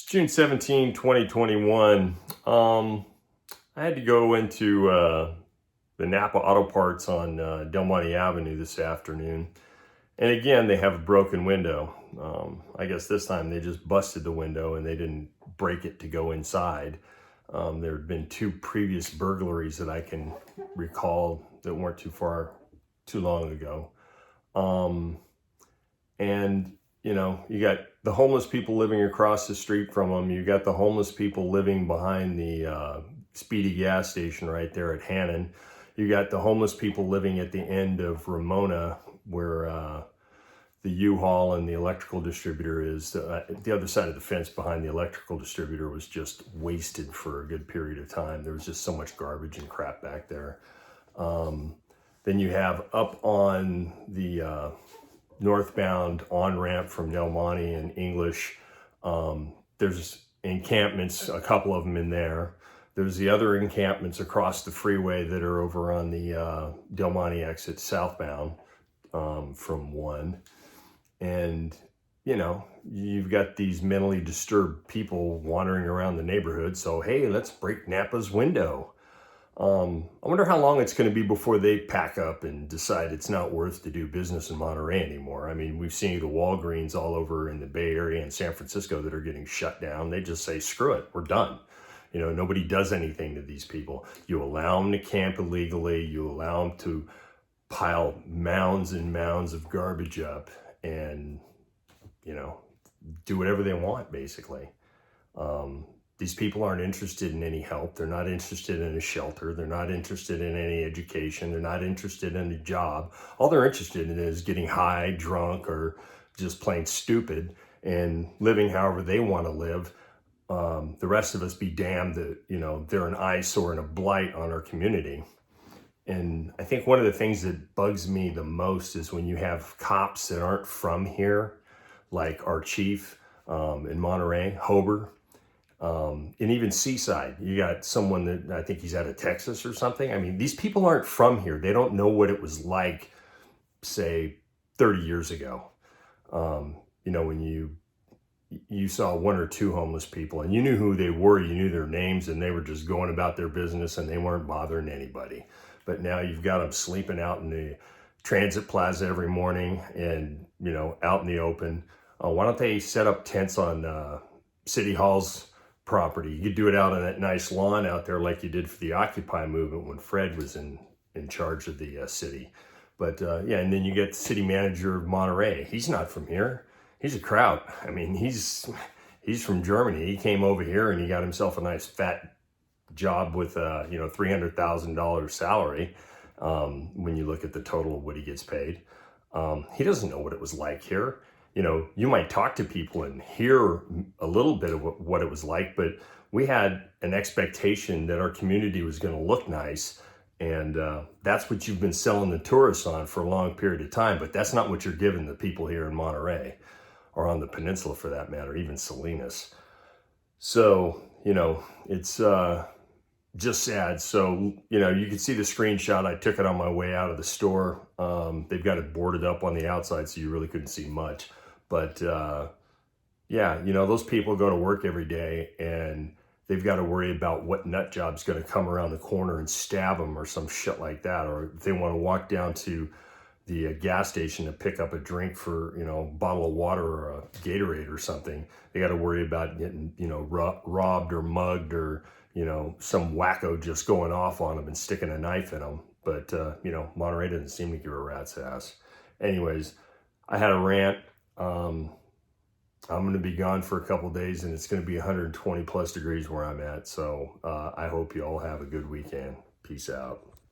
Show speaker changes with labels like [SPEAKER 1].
[SPEAKER 1] June 17, 2021. I had to go into the Napa Auto Parts on Del Monte Avenue this afternoon. And again, they have a broken window. I guess this time they just busted the window and they didn't break it to go inside. There had been two previous burglaries that I can recall that weren't too long ago. And you know, you got the homeless people living across the street from them. You got the homeless people living behind the Speedy gas station right there at Hannon. You got the homeless people living at the end of Ramona where the U-Haul and the electrical distributor is. The other side of the fence behind the electrical distributor was just wasted for a good period of time. There was just so much garbage and crap back there. Then you have up on the northbound on-ramp from Del Monte and English. There's encampments, a couple of them in there. There's the other encampments across the freeway that are over on the Del Monte exit southbound from one. And, you know, you've got these mentally disturbed people wandering around the neighborhood. So, hey, let's break Napa's window. I wonder how long it's going to be before they pack up and decide it's not worth to do business in Monterey anymore. I mean, we've seen the Walgreens all over in the Bay Area and San Francisco that are getting shut down. They just say, screw it, we're done. You know, nobody does anything to these people. You allow them to camp illegally. You allow them to pile mounds and mounds of garbage up and, you know, do whatever they want, basically. These people aren't interested in any help. They're not interested in a shelter. They're not interested in any education. They're not interested in a job. All they're interested in is getting high, drunk, or just plain stupid and living however they want to live. The rest of us be damned that, you know, they're an eyesore and a blight on our community. And I think one of the things that bugs me the most is when you have cops that aren't from here, like our chief in Monterey, Hober. And even Seaside, you got someone that I think he's out of Texas or something. I mean, these people aren't from here. They don't know what it was like, say, 30 years ago. You know, when you saw one or two homeless people and you knew who they were, you knew their names, and they were just going about their business and they weren't bothering anybody. But now you've got them sleeping out in the transit plaza every morning and, you know, out in the open. Why don't they set up tents on City Hall's property? You could do it out on that nice lawn out there like you did for the Occupy movement when Fred was in charge of the city. But yeah, and then you get the city manager of Monterey. He's not from here. He's a kraut. I mean, he's from Germany. He came over here and he got himself a nice fat job with you know, $300,000 salary when you look at the total of what he gets paid. He doesn't know what it was like here. You know, you might talk to people and hear a little bit of what it was like, but we had an expectation that our community was going to look nice. And that's what you've been selling the tourists on for a long period of time. But that's not what you're giving the people here in Monterey or on the peninsula for that matter, even Salinas. So, you know, it's just sad. So, you know, you can see the screenshot. I took it on my way out of the store. They've got it boarded up on the outside, so you really couldn't see much. But yeah, you know, those people go to work every day and they've got to worry about what nut job's going to come around the corner and stab them or some shit like that. Or if they want to walk down to the gas station to pick up a drink for, you know, a bottle of water or a Gatorade or something, they got to worry about getting, you know, robbed or mugged or, you know, some wacko just going off on them and sticking a knife in them. But, you know, Monterey doesn't seem to give a rat's ass. Anyways, I had a rant. I'm going to be gone for a couple days and it's going to be 120 plus degrees where I'm at. So I hope you all have a good weekend. Peace out.